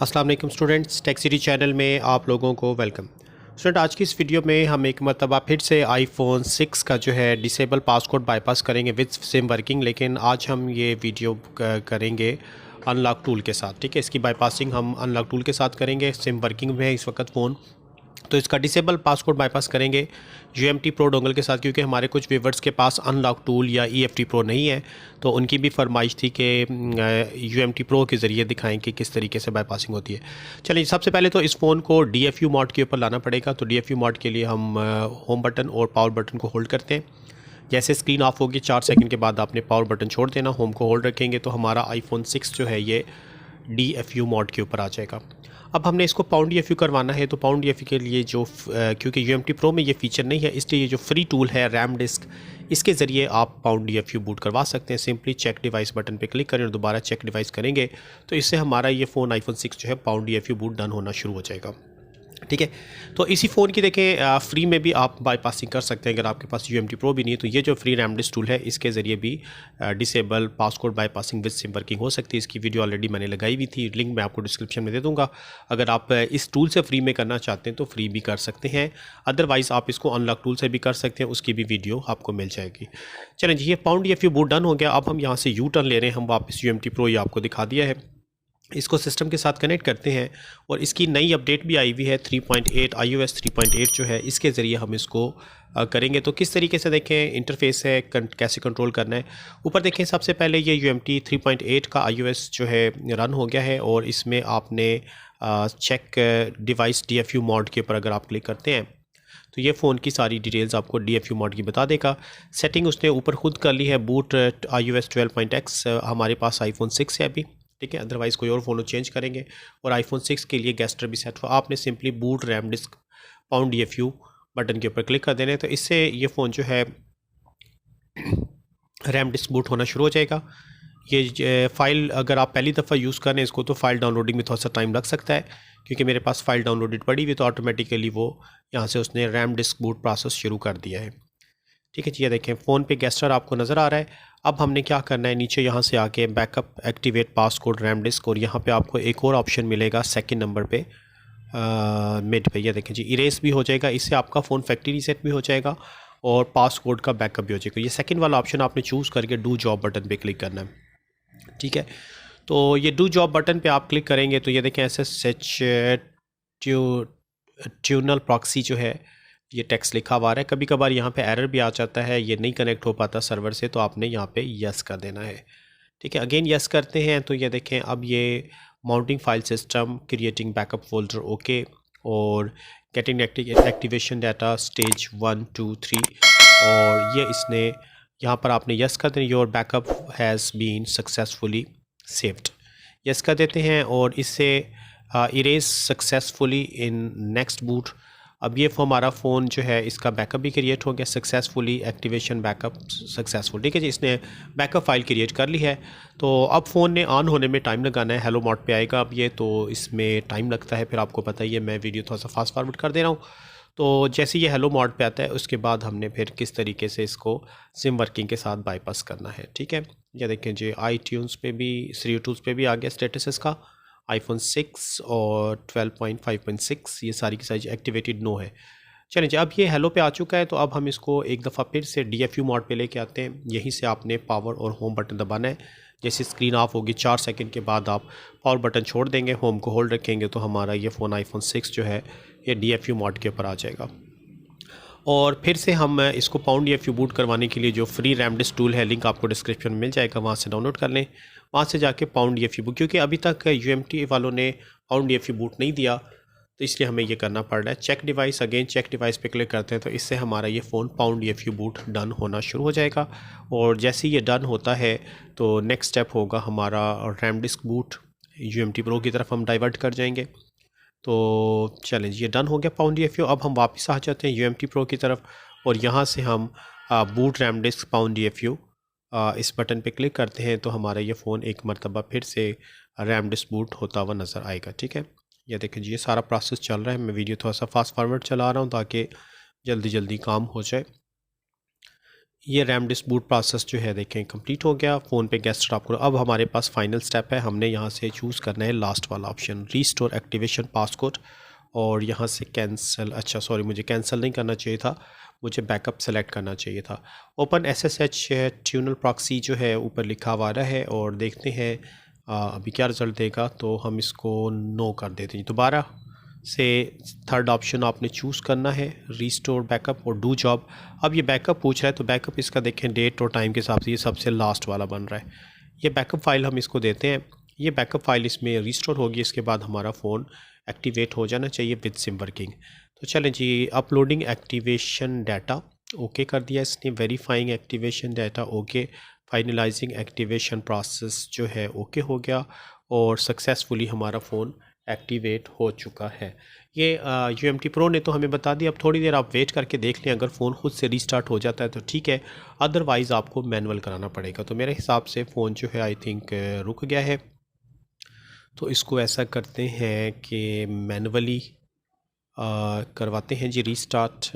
अस्सलाम वालेकुम students, tech city channel में आप लोगों को वेलकम। स्टूडेंट, आज की इस वीडियो में हम एक मरतबा फिर से आईफोन 6 का जो है डिसेबल पासकोड बाईपास करेंगे विद सिम वर्किंग। लेकिन आज हम ये वीडियो करेंगे अनलॉक टूल के साथ। ठीक है, इसकी बाईपासिंग हम अनलॉक टूल के साथ करेंगे। सिम वर्किंग में है इस वक्त फ़ोन, तो इसका डिसेबल पासकोड बाईपास करेंगे UMT प्रो डोंगल के साथ, क्योंकि हमारे कुछ व्यूवर्स के पास अनलॉक टूल या EFT प्रो नहीं है। तो उनकी भी फरमाइश थी कि UMT प्रो के ज़रिए दिखाएं कि किस तरीके से बाईपासिंग होती है। चलिए, सबसे पहले तो इस फ़ोन को DFU मोड के ऊपर लाना पड़ेगा। तो DFU मोड के लिए हम होम बटन और पावर बटन को होल्ड करते हैं। जैसे स्क्रीन ऑफ होगी 4 सेकंड के बाद आपने पावर बटन छोड़ देना, होम को होल्ड रखेंगे तो हमारा आईफोन 6 जो है ये DFU मोड के ऊपर आ जाएगा। अब हमने इसको पाउंड DFU करवाना है, तो पाउंड DFU के लिए जो क्योंकि UMT प्रो में ये फ़ीचर नहीं है, इसलिए ये जो फ्री टूल है रैम डिस्क, इसके ज़रिए आप पाउंड DFU बूट करवा सकते हैं। सिंपली चेक डिवाइस बटन पे क्लिक करें और दोबारा चेक डिवाइस करेंगे तो इससे हमारा ये फ़ोन आईफोन 6 जो है पाउंड DFU बूट डन होना शुरू हो जाएगा। ठीक है, तो इसी फ़ोन की देखें फ्री में भी आप बाईपासिंग कर सकते हैं। अगर आपके पास UMT प्रो भी नहीं है तो ये जो फ्री रैम डिस्क टूल है इसके ज़रिए भी disable passcode bypassing with SIM working हो सकती है। इसकी वीडियो ऑलरेडी मैंने लगाई हुई थी, लिंक मैं आपको डिस्क्रिप्शन में दे दूंगा। अगर आप इस टूल से फ्री में करना चाहते हैं तो फ्री भी कर सकते हैं, अदरवाइज़ आप इसको अनलॉक टूल से भी कर सकते हैं, उसकी भी वीडियो आपको मिल जाएगी। चलें जी, ये पाउंड DFU बूट डन हो गया। अब हम यहाँ से यू टर्न ले रहे हैं, हम वापस UMT प्रो ये आपको दिखा दिया है, इसको सिस्टम के साथ कनेक्ट करते हैं और इसकी नई अपडेट भी आई हुई है 3.8 iOS 3.8 जो है, इसके ज़रिए हम इसको करेंगे। तो किस तरीके से देखें इंटरफेस है, कैसे कंट्रोल करना है। ऊपर देखें, सबसे पहले ये UMT 3.8 का iOS जो है रन हो गया है और इसमें आपने चेक डिवाइस DFU मोड के ऊपर अगर आप क्लिक करते हैं तो ये फ़ोन की सारी डिटेल्स आपको DFU मोड की बता देगा। सेटिंग उसने ऊपर खुद कर ली है, बूट iOS 12.x हमारे पास आईफोन 6 है अभी। ठीक है, अदरवाइज़ कोई और फ़ोन चेंज करेंगे। और आईफोन 6 के लिए गेस्टर भी सेट हुआ, आपने simply boot RAM disc pound DFU button के ऊपर क्लिक कर देना है तो इससे ये फ़ोन जो है रैम डिस्क बूट होना शुरू हो जाएगा। ये फ़ाइल अगर आप पहली दफ़ा यूज़ करें इसको तो फ़ाइल डाउनलोडिंग में थोड़ा सा टाइम लग सकता है, क्योंकि मेरे पास फ़ाइल डाउनलोडेड पड़ी हुई तो ऑटोमेटिकली वो यहाँ से उसने रैम डिस्क बूट प्रोसेस शुरू कर दिया है। ठीक है जी, ये देखें फ़ोन पे गेस्टर आपको नज़र आ रहा है। अब हमने क्या करना है, नीचे यहाँ से आके backup activate passcode RAM disc, और यहाँ पे आपको एक और ऑप्शन मिलेगा सेकंड नंबर पे मिड पे, ये देखें जी इरेज भी हो जाएगा। इससे आपका फ़ोन फैक्ट्री रीसेट भी हो जाएगा और पासकोड का बैकअप भी हो जाएगा। ये सेकंड वाला ऑप्शन आपने चूज़ करके डू जॉब बटन पे क्लिक करना है। ठीक है, तो ये डू जॉब बटन पे आप क्लिक करेंगे तो ये देखें SSH ट्यूनल प्रॉक्सी जो है ये टेक्स्ट लिखा हुआ है। कभी कभार यहाँ पे एरर भी आ जाता है, ये नहीं कनेक्ट हो पाता सर्वर से, तो आपने यहाँ पे यस कर देना है। ठीक है, अगेन यस करते हैं तो ये देखें अब ये mounting file system, creating backup folder okay, और गेटिंग एक्टिवेशन डाटा स्टेज 1 2 3, और ये इसने यहाँ पर आपने यस कर देना, your backup has been successfully saved, yes कर देते हैं और इससे erase successfully in next boot. अब ये हमारा फ़ोन जो है इसका बैकअप भी क्रिएट हो गया सक्सेसफुली, एक्टिवेशन बैकअप सक्सेसफुल। ठीक है जी, इसने बैकअप फ़ाइल क्रिएट कर ली है। तो अब फ़ोन ने ऑन होने में टाइम लगाना है, हेलो मोड पे आएगा अब ये, तो इसमें टाइम लगता है, फिर आपको पता ही है, मैं वीडियो थोड़ा सा फास्ट फॉरवर्ड कर दे रहा हूँ। तो जैसे ये हेलो मोड पे आता है उसके बाद हमने फिर किस तरीके से इसको सिम वर्किंग के साथ बाईपास करना है। ठीक है, ये देखें जी iTunes पे भी, SiriTools पे भी आ गया स्टेटस इसका, आईफोन 6 और 12.5.6 ये सारी की सारी एक्टिवेटेड नो है। चलें जी, अब ये हेलो पे आ चुका है तो अब हम इसको एक दफ़ा फिर से DFU मोड पे लेके आते हैं। यहीं से आपने पावर और होम बटन दबाना है। जैसे स्क्रीन ऑफ होगी 4 सेकंड के बाद आप पावर बटन छोड़ देंगे, होम को होल्ड रखेंगे तो हमारा ये फ़ोन आईफोन 6 जो है ये DFU मोड के ऊपर आ जाएगा। और फिर से हम इसको पाउंड DFU बूट करवाने के लिए जो फ्री रैम डिस्क टूल है, लिंक आपको डिस्क्रिप्शन में मिल जाएगा, वहाँ से डाउनलोड कर लें। वहाँ से जाके पाउंड DFU बूट, क्योंकि अभी तक UMT वालों ने पाउंड DFU बूट नहीं दिया तो इसलिए हमें ये करना पड़ रहा है। Check device, again check device पे क्लिक करते हैं तो इससे हमारा ये phone pound DFU boot done होना शुरू हो जाएगा। और जैसे ये डन होता है तो नेक्स्ट स्टेप होगा हमारा RAM disc boot, UMT pro की तरफ हम डाइवर्ट कर जाएंगे। तो चलें ये डन हो गया पाउंड DFU। अब हम वापस आ जाते हैं UMT प्रो की तरफ और यहाँ से हम boot RAM disc pound DFU इस बटन पे क्लिक करते हैं तो हमारा ये फ़ोन एक मरतबा फिर से रैम डिस्क बूट होता हुआ नज़र आएगा। ठीक है, ये देखें जी ये सारा प्रोसेस चल रहा है। मैं वीडियो थोड़ा सा फास्ट फॉरवर्ड चला रहा हूँ ताकि जल्दी जल्दी काम हो जाए। ये रैम डिस्क बूट प्रोसेस जो है देखें कंप्लीट हो गया। फ़ोन पे गेस्ट स्टॉप करो। अब हमारे पास फाइनल स्टेप है, हमने यहाँ से चूज़ करना है लास्ट वाला ऑप्शन, रीस्टोर एक्टिवेशन पासकोड, और यहाँ से कैंसिल, अच्छा सॉरी मुझे कैंसिल नहीं करना चाहिए था, मुझे बैकअप सेलेक्ट करना चाहिए था। ओपन SSH ट्यूनल प्रॉक्सी जो है ऊपर लिखा हुआ रहा है, और देखते हैं अभी क्या रिज़ल्ट देगा। तो हम इसको नो कर देते हैं। दोबारा से थर्ड ऑप्शन आपने चूज़ करना है, रीस्टोर बैकअप और डू जॉब। अब ये बैकअप पूछ रहा है, तो बैकअप इसका देखें डेट और टाइम के हिसाब से ये सबसे लास्ट वाला बन रहा है। ये बैकअप फ़ाइल हम इसको देते हैं। ये बैकअप फ़ाइल इसमें रीस्टोर होगी, इसके बाद हमारा फ़ोन एक्टिवेट हो जाना चाहिए विद सिम वर्किंग। तो चलें जी, अपलोडिंग एक्टिवेशन डाटा ओके कर दिया इसने, verifying activation data okay, finalising activation process जो है ओके हो गया, और सक्सेसफुली हमारा फ़ोन एक्टिवेट हो चुका है। ये UMT प्रो ने तो हमें बता दिया। अब थोड़ी देर आप वेट करके देख लें, अगर फ़ोन खुद से रीस्टार्ट हो जाता है तो ठीक है, अदरवाइज़ आपको मैनुअल कराना पड़ेगा। तो मेरे हिसाब से फ़ोन जो है आई थिंक रुक गया है, तो इसको ऐसा करते हैं कि मैनुअली करवाते हैं जी रीस्टार्ट।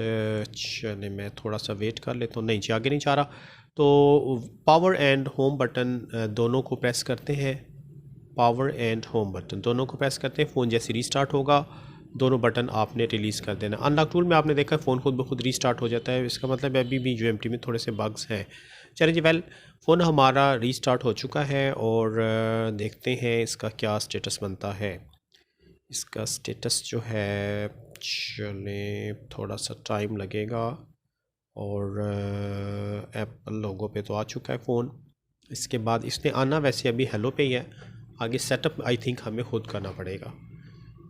चले मैं थोड़ा सा वेट कर लेता हूँ। नहीं जी, आगे नहीं जा रहा। तो पावर एंड होम बटन दोनों को प्रेस करते हैं, पावर एंड होम बटन दोनों को प्रेस करते हैं। फ़ोन जैसे रीस्टार्ट होगा दोनों बटन आपने रिलीज़ कर देना। अनलॉक टूल में आपने देखा फ़ोन खुद ब खुद रीस्टार्ट हो जाता है, इसका मतलब अभी भी UMT में थोड़े से बग्स हैं। चलिए जी, वेल फ़ोन हमारा रीस्टार्ट हो चुका है, और देखते हैं इसका क्या स्टेटस बनता है। इसका स्टेटस जो है, चले थोड़ा सा टाइम लगेगा, और एप्पल लोगो पे तो आ चुका है फ़ोन। इसके बाद इसने आना वैसे अभी हेलो पे ही है, आगे सेटअप आई थिंक हमें खुद करना पड़ेगा।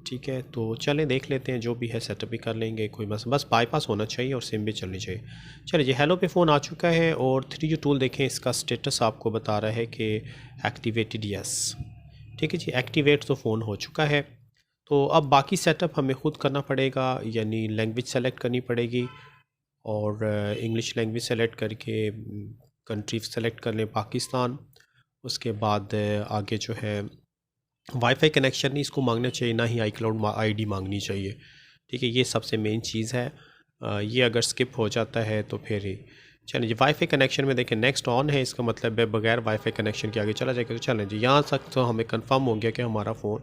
ठीक है, तो चलें देख लेते हैं, जो भी है सेटअप भी कर लेंगे, कोई बस बाईपास होना चाहिए और सिम भी चलनी चाहिए। चलिए जी, हेलो पे फ़ोन आ चुका है, और 3G टूल देखें, इसका स्टेटस आपको बता रहा है कि एक्टिवेटेड यस। ठीक है जी, एक्टिवेट तो फ़ोन हो चुका है। तो अब बाकी सेटअप हमें खुद करना पड़ेगा, यानी लैंग्वेज सेलेक्ट करनी पड़ेगी, और इंग्लिश लैंग्वेज सेलेक्ट करके कंट्री सेलेक्ट कर लें पाकिस्तान। उसके बाद आगे जो है वाईफाई कनेक्शन नहीं इसको मांगना चाहिए, ना ही iCloud ID मांगनी चाहिए। ठीक है, ये सबसे मेन चीज़ है। ये अगर स्किप हो जाता है तो फिर ही चलें जी, वाईफाई कनेक्शन में देखें नेक्स्ट ऑन है, इसका मतलब है बगैर वाईफाई कनेक्शन के आगे चला जाएगा। तो चलें जी, यहाँ तक तो हमें कंफर्म हो गया कि हमारा फ़ोन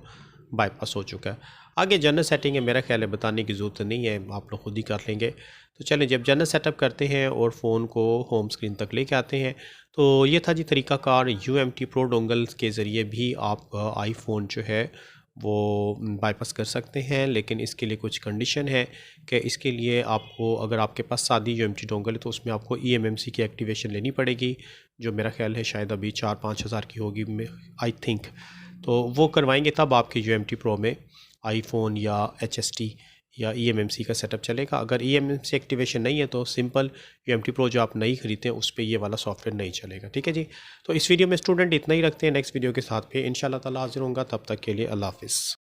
बाईपास हो चुका है। आगे जनरल सेटिंग है, मेरा ख्याल है बताने की ज़रूरत नहीं है, आप लोग खुद ही कर लेंगे। तो चलें, जब जनरल सेटअप करते हैं और फ़ोन को होम स्क्रीन तक लेके आते हैं, तो ये था जी तरीकाकार। UMT प्रो डोंगल के ज़रिए भी आप आईफोन जो है वो बाईपास कर सकते हैं, लेकिन इसके लिए कुछ कंडीशन है कि इसके लिए आपको, अगर आपके पास सादी UMT डोंगल है तो उसमें आपको eMMC की एक्टिवेशन लेनी पड़ेगी, जो मेरा ख्याल है शायद अभी 4-5 हज़ार की होगी आई थिंक। तो वो करवाएंगे तब आपके UMT प्रो में आईफोन या HST या eMMC का सेटअप चलेगा। अगर eMMC एक्टिवेशन नहीं है तो सिंपल UMT प्रो जो आप नहीं खरीदते हैं उस पर ये वाला सॉफ्टवेयर नहीं चलेगा। ठीक है जी, तो इस वीडियो में स्टूडेंट इतना ही रखते हैं। नेक्स्ट वीडियो के साथ फिर इंशाल्लाह ताला हाजिर होऊंगा, तब तक के लिए अल्लाह हाफ़िज़।